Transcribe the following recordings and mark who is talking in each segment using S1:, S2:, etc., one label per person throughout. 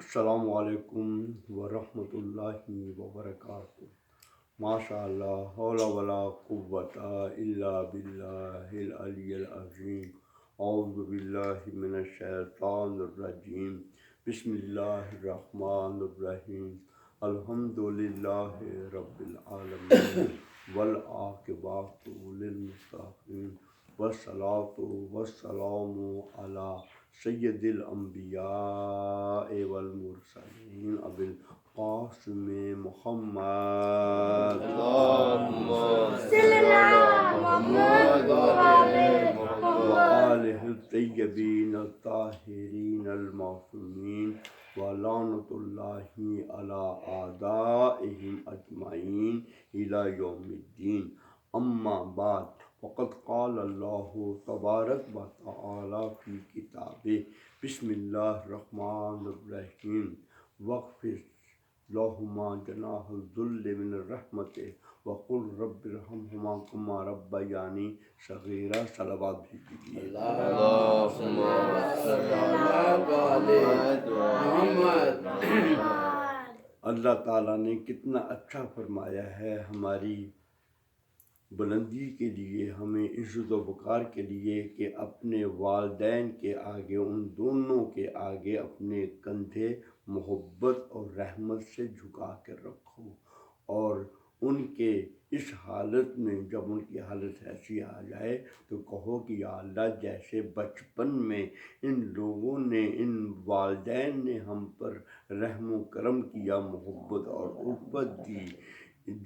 S1: السلام علیکم ورحمۃ اللہ وبرکاتہ۔ ماشاء اللہ، حول ولا قوت الا باللہ العلی العظیم۔ اعوذ باللہ من الشیطان الرجیم، بسم اللہ الرحمن الرحیم۔ الحمد للہ رب العالمین والعاقبۃ للمتقین، والصلاۃ والسلام علی سید الانبیاء والمرسلین ابی القاسم محمد وآلہ الطیبین الطاہرین المعصومین، ولعنۃ اللہ علی اعدائہم اجمعین الی یوم الدین۔ اما بعد، وقد قال اللہ تبارک و تعالی فی کتابہ، بسم اللہ الرحمن الرحیم، واخفض لہما جناح الذل من الرحمۃ وقل رب ارحمہما کما ربیانی صغیرا۔ صلوات بھیجیے۔ اللہ تعالیٰ نے کتنا اچھا فرمایا ہے ہماری بلندی کے لیے، ہمیں عزت و وقار کے لیے، کہ اپنے والدین کے آگے، ان دونوں کے آگے اپنے کندھے محبت اور رحمت سے جھکا کر رکھو، اور ان کے اس حالت میں جب ان کی حالت ایسی آ جائے تو کہو کہ یا اللہ، جیسے بچپن میں ان لوگوں نے، ان والدین نے ہم پر رحم و کرم کیا، محبت اور الفت دی،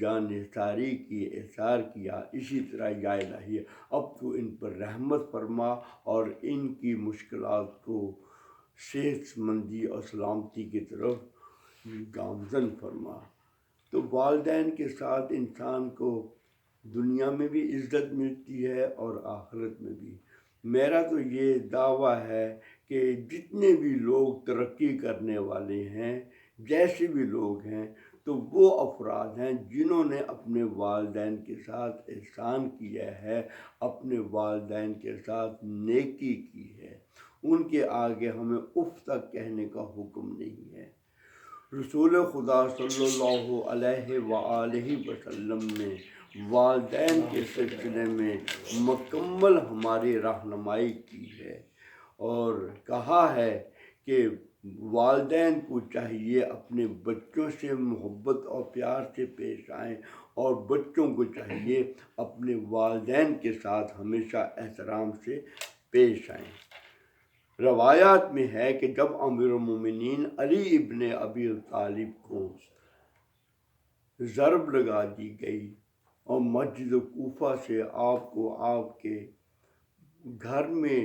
S1: جان نثاری کی، احسار کیا، اسی طرح یا الہی اب تو ان پر رحمت فرما اور ان کی مشکلات کو صحت مندی اور سلامتی کی طرف گامزن فرما۔ تو والدین کے ساتھ انسان کو دنیا میں بھی عزت ملتی ہے اور آخرت میں بھی۔ میرا تو یہ دعویٰ ہے کہ جتنے بھی لوگ ترقی کرنے والے ہیں، جیسے بھی لوگ ہیں، تو وہ افراد ہیں جنہوں نے اپنے والدین کے ساتھ احسان کیا ہے، اپنے والدین کے ساتھ نیکی کی ہے۔ ان کے آگے ہمیں اف تک کہنے کا حکم نہیں ہے۔ رسول خدا صلی اللہ علیہ وآلہ وسلم نے والدین کے سلسلے میں مکمل ہماری رہنمائی کی ہے، اور کہا ہے کہ والدین کو چاہیے اپنے بچوں سے محبت اور پیار سے پیش آئیں، اور بچوں کو چاہیے اپنے والدین کے ساتھ ہمیشہ احترام سے پیش آئیں۔ روایات میں ہے کہ جب امیر المومنین علی ابن ابی طالب کو ضرب لگا دی گئی اور مسجد کوفہ سے آپ کو آپ کے گھر میں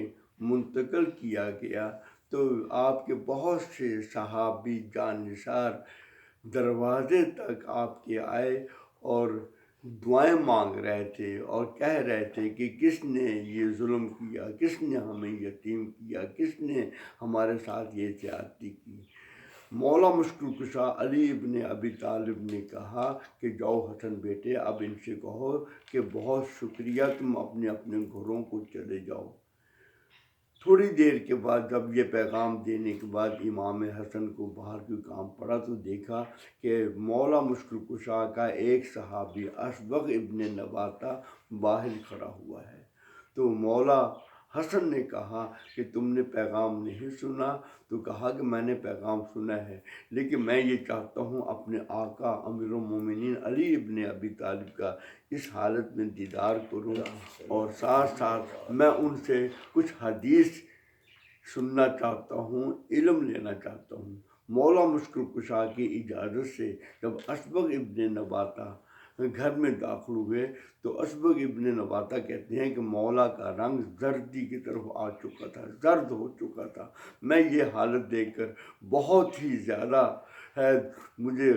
S1: منتقل کیا گیا، تو آپ کے بہت سے صحابی جانثار دروازے تک آپ کے آئے اور دعائیں مانگ رہے تھے اور کہہ رہے تھے کہ کس نے یہ ظلم کیا، کس نے ہمیں یتیم کیا، کس نے ہمارے ساتھ یہ زیادتی کی۔ مولا مشکل کشا علی ابن ابی طالب نے کہا کہ جاؤ حسن بیٹے، اب ان سے کہو کہ بہت شکریہ، تم اپنے اپنے گھروں کو چلے جاؤ۔ تھوڑی دیر کے بعد جب یہ پیغام دینے کے بعد امام حسن کو باہر کوئی کام پڑا تو دیکھا کہ مولا مشکل کشا کا ایک صحابی اسبغ ابن نباتہ باہر کھڑا ہوا ہے۔ تو مولا حسن نے کہا کہ تم نے پیغام نہیں سنا؟ تو کہا کہ میں نے پیغام سنا ہے، لیکن میں یہ چاہتا ہوں اپنے آقا امیر المومنین علی ابن ابی طالب کا اس حالت میں دیدار کروں، اور ساتھ ساتھ میں ان سے کچھ حدیث سننا چاہتا ہوں، علم لینا چاہتا ہوں۔ مولا مشکل کشا کی اجازت سے جب اسبغ ابن نباتہ گھر میں داخل ہوئے تو اسبغ ابن نباتہ کہتے ہیں کہ مولا کا رنگ زردی کی طرف آ چکا تھا، زرد ہو چکا تھا۔ میں یہ حالت دیکھ کر بہت ہی زیادہ مجھے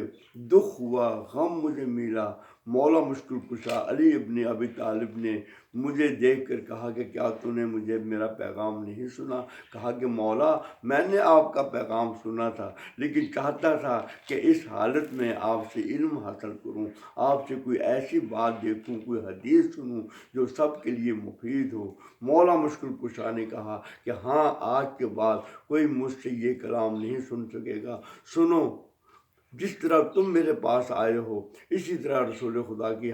S1: دکھ ہوا، غم مجھے ملا۔ مولا مشکل کشا علی ابن ابی طالب نے مجھے دیکھ کر کہا کہ کیا تو نے مجھے میرا پیغام نہیں سنا؟ کہا کہ مولا میں نے آپ کا پیغام سنا تھا، لیکن چاہتا تھا کہ اس حالت میں آپ سے علم حاصل کروں، آپ سے کوئی ایسی بات دیکھوں، کوئی حدیث سنوں جو سب کے لیے مفید ہو۔ مولا مشکل کشا نے کہا کہ ہاں، آج کے بعد کوئی مجھ سے یہ کلام نہیں سن سکے گا۔ سنو، جس طرح تم میرے پاس آئے ہو اسی طرح رسول خدا کی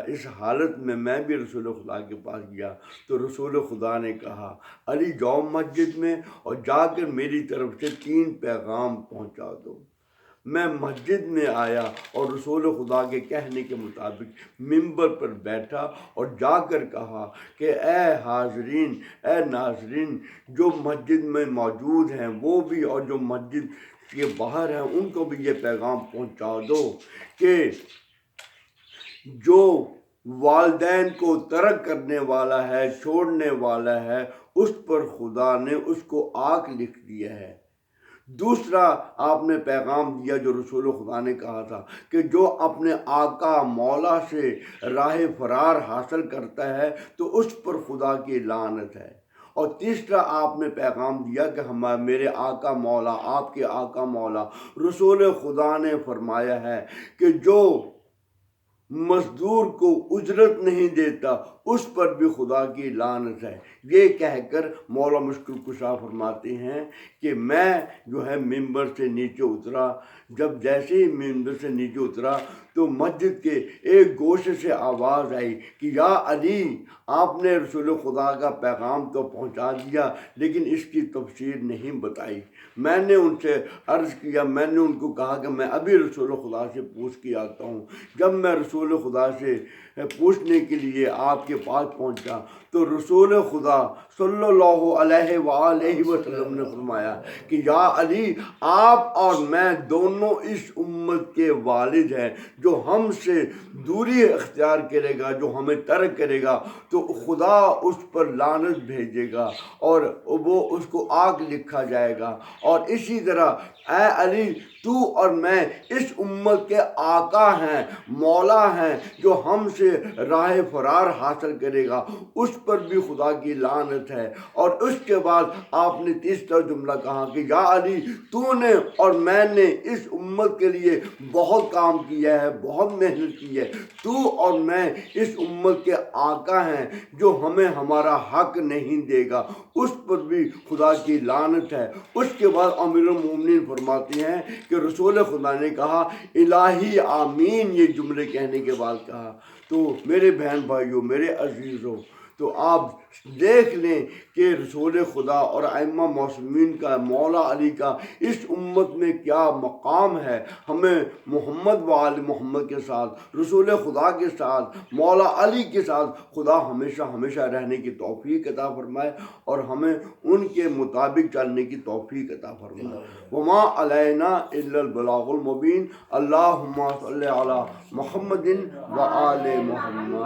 S1: اس حالت میں میں بھی رسول خدا کے پاس گیا تو رسول خدا نے کہا علی جاؤ مسجد میں اور جا کر میری طرف سے 3 پیغام پہنچا دو۔ میں مسجد میں آیا اور رسول خدا کے کہنے کے مطابق ممبر پر بیٹھا اور جا کر کہا کہ اے حاضرین، اے ناظرین، جو مسجد میں موجود ہیں وہ بھی اور جو مسجد کے باہر ہیں ان کو بھی یہ پیغام پہنچا دو کہ جو والدین کو ترک کرنے والا ہے، چھوڑنے والا ہے، اس پر خدا نے اس کو آگ لکھ دیا ہے۔ دوسرا آپ نے پیغام دیا جو رسول خدا نے کہا تھا کہ جو اپنے آقا مولا سے راہ فرار حاصل کرتا ہے تو اس پر خدا کی لعنت ہے۔ اور تیسرا آپ نے پیغام دیا کہ میرے آقا مولا، آپ کے آقا مولا رسول خدا نے فرمایا ہے کہ جو مزدور کو اجرت نہیں دیتا اس پر بھی خدا کی لعنت ہے۔ یہ کہہ کر مولا مشکل کشا فرماتے ہیں کہ میں جو ہے ممبر سے نیچے اترا۔ جب جیسے ہی ممبر سے نیچے اترا تو مسجد کے ایک گوشے سے آواز آئی کہ یا علی، آپ نے رسول خدا کا پیغام تو پہنچا دیا لیکن اس کی تفسیر نہیں بتائی۔ میں نے ان سے عرض کیا، میں نے ان کو کہا کہ میں ابھی رسول خدا سے پوچھ کے آتا ہوں۔ جب میں رسول خدا سے پوچھنے کے لیے آپ کے پاس پہنچا تو رسول خدا صلی اللہ علیہ وآلہ وسلم نے فرمایا کہ یا علی، آپ اور میں دونوں اس امت کے والد ہیں۔ جو ہم سے دوری اختیار کرے گا، جو ہمیں ترک کرے گا تو خدا اس پر لعنت بھیجے گا اور وہ اس کو آگ لکھا جائے گا۔ اور اسی طرح اے علی، تو اور میں اس امت کے آقا ہیں، مولا ہیں، جو ہم سے راہ فرار حاصل کرے گا اس پر بھی خدا کی لعنت ہے۔ اور اس کے بعد آپ نے تیسرا جملہ کہا کہ یا علی، تو نے اور میں نے اس امت کے لیے بہت کام کیا ہے، بہت محنت کی ہے، تو اور میں اس امت کے آقا ہیں، جو ہمیں ہمارا حق نہیں دے گا اس پر بھی خدا کی لعنت ہے۔ اس کے بعد امیر المومنین فرماتے ہیں کہ رسول خدا نے کہا الہی آمین، یہ جملے کہنے کے بعد کہا۔ تو میرے بہن بھائیوں، میرے عزیزوں، تو آپ دیکھ لیں کہ رسول خدا اور ائمہ معصومین کا، مولا علی کا اس امت میں کیا مقام ہے۔ ہمیں محمد و آل محمد کے ساتھ، رسول خدا کے ساتھ، مولا علی کے ساتھ خدا ہمیشہ ہمیشہ رہنے کی توفیق عطا فرمائے اور ہمیں ان کے مطابق چلنے کی توفیق عطا فرمائے۔ وما علینا الا البلاغ المبین۔ اللہم صلی علی محمد و آل محمد۔